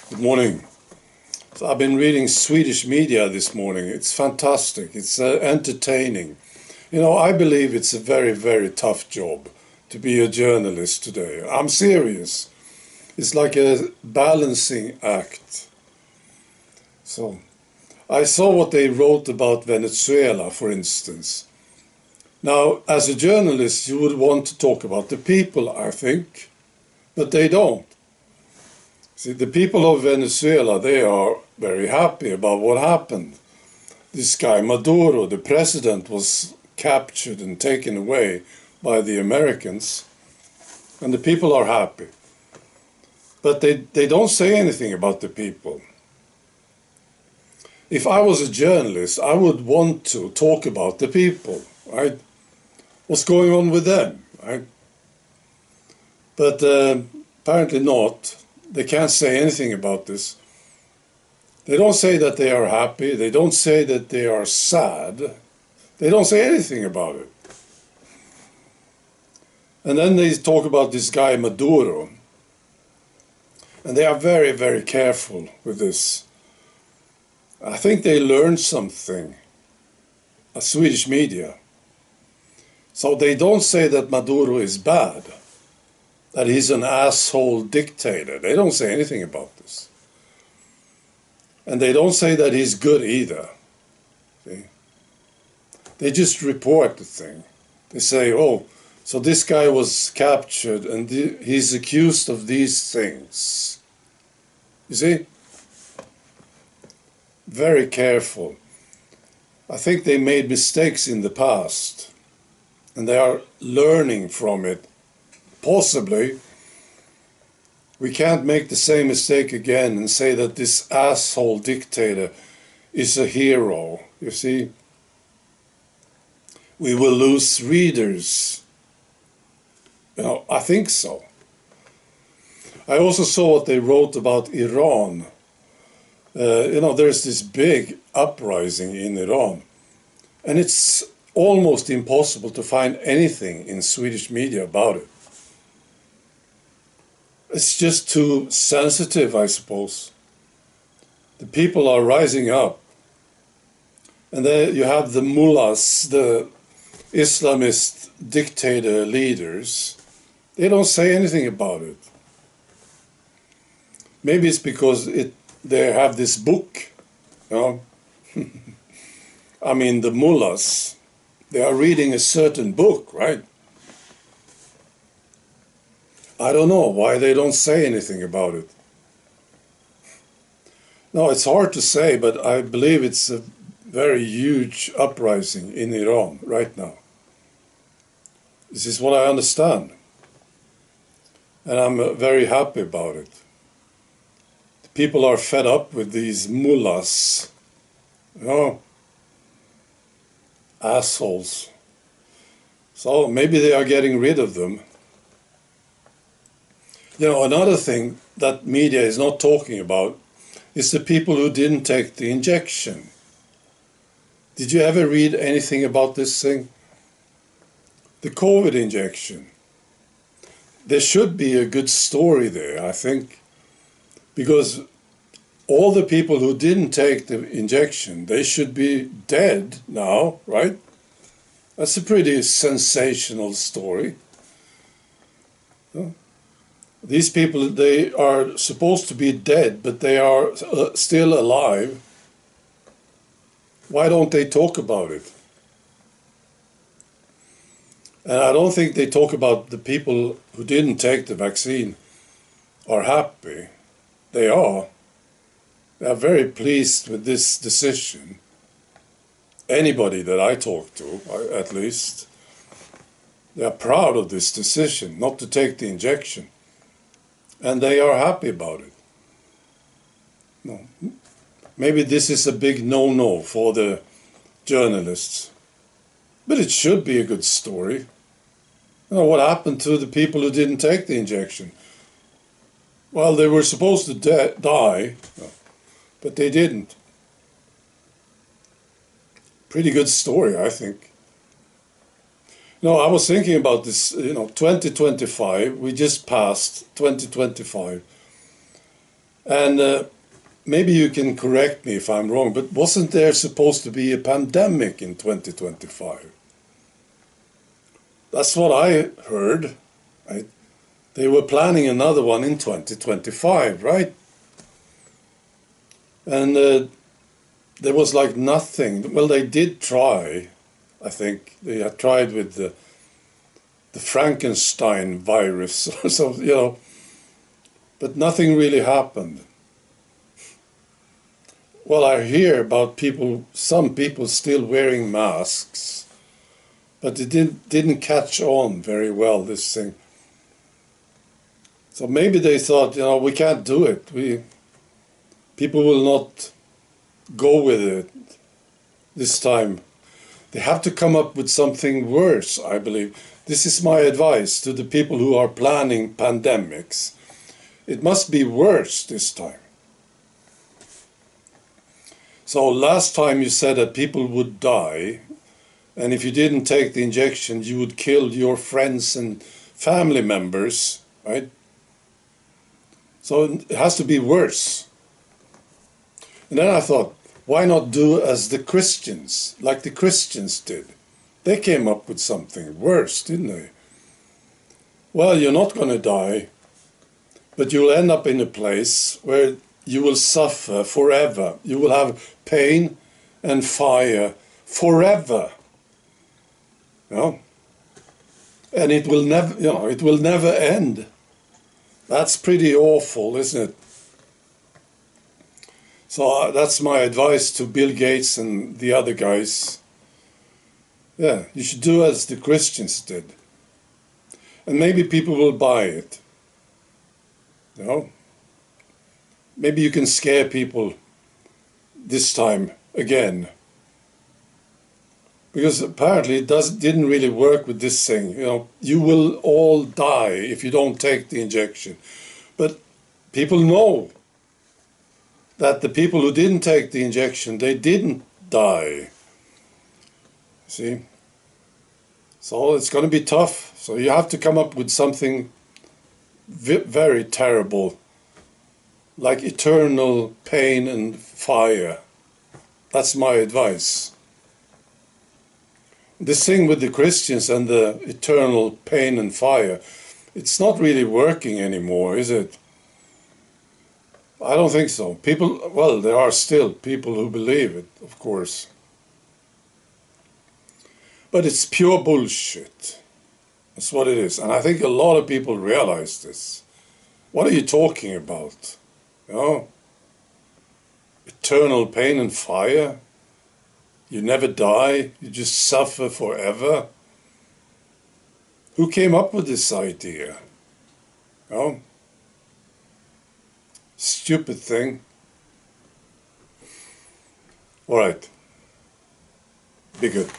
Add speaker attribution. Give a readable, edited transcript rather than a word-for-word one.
Speaker 1: Good morning. So I've been reading Swedish media this morning. It's fantastic. It's entertaining. You know, I believe it's a very, very tough job to be a journalist today. I'm serious. It's like a balancing act. So I saw what they wrote about Venezuela, for instance. Now, as a journalist, you would want to talk about the people, I think, but they don't. See, the people of Venezuela, they are very happy about what happened. This guy, Maduro, the president, was captured and taken away by the Americans, and the people are happy. But they don't say anything about the people. If I was a journalist, I would want to talk about the people, right? What's going on with them, right? But apparently not. They can't say anything about this. They don't say that they are happy. They don't say that they are sad. They don't say anything about it. And then they talk about this guy Maduro. And they are very, very careful with this. I think they learned something, Swedish media. So they don't say that Maduro is bad, that he's an asshole dictator. They don't say anything about this. And they don't say that he's good either. See? They just report the thing. They say, oh, so this guy was captured and he's accused of these things. You see? Very careful. I think they made mistakes in the past, and they are learning from it. Possibly, we can't make the same mistake again and say that this asshole dictator is a hero, you see. We will lose readers. You know, I think so. I also saw what they wrote about Iran. You know, there's this big uprising in Iran, and it's almost impossible to find anything in Swedish media about it. It's just too sensitive, I suppose. The people are rising up. And then you have the mullahs, the Islamist dictator leaders. They don't say anything about it. Maybe it's because they have this book. You know? I mean, the mullahs, they are reading a certain book, right? I don't know why they don't say anything about it. No, it's hard to say, but I believe it's a very huge uprising in Iran right now. This is what I understand. And I'm very happy about it. The people are fed up with these mullahs. You know, assholes. So maybe they are getting rid of them. You know, another thing that media is not talking about is the people who didn't take the injection. Did you ever read anything about this thing? The COVID injection. There should be a good story there, I think, because all the people who didn't take the injection, they should be dead now, right? That's a pretty sensational story. Huh? These people, they are supposed to be dead, but they are still alive. Why don't they talk about it? And I don't think they talk about the people who didn't take the vaccine are happy. They are. They are very pleased with this decision. Anybody that I talk to, at least, they are proud of this decision not to take the injection. And they are happy about it. No. Maybe this is a big no-no for the journalists. But it should be a good story. You know, what happened to the people who didn't take the injection? Well, they were supposed to die, but they didn't. Pretty good story, I think. No, I was thinking about this, 2025, we just passed 2025. And maybe you can correct me if I'm wrong, but wasn't there supposed to be a pandemic in 2025? That's what I heard. Right? They were planning another one in 2025, right? And there was like nothing. Well, they did try. I think they had tried with the Frankenstein virus, so but nothing really happened. Well, I hear about some people still wearing masks, but it didn't catch on very well, this thing. So maybe they thought, we can't do it. People will not go with it this time. They have to come up with something worse, I believe. This is my advice to the people who are planning pandemics. It must be worse this time. So last time you said that people would die, and if you didn't take the injection, you would kill your friends and family members, right? So it has to be worse. And then I thought, why not do as the Christians, like the Christians did? They came up with something worse, didn't they? Well, you're not going to die, but you'll end up in a place where you will suffer forever. You will have pain and fire forever. And it will never end. That's pretty awful, isn't it? So that's my advice to Bill Gates and the other guys. Yeah, you should do as the Christians did. And maybe people will buy it. Maybe you can scare people this time again. Because apparently it didn't really work with this thing. You will all die if you don't take the injection. But people know that the people who didn't take the injection, they didn't die. See? So it's going to be tough. So you have to come up with something very terrible, like eternal pain and fire. That's my advice. This thing with the Christians and the eternal pain and fire, it's not really working anymore, is it? I don't think so. There are still people who believe it, of course. But it's pure bullshit. That's what it is. And I think a lot of people realize this. What are you talking about? Eternal pain and fire? You never die, you just suffer forever. Who came up with this idea? Stupid thing. All right. Be good.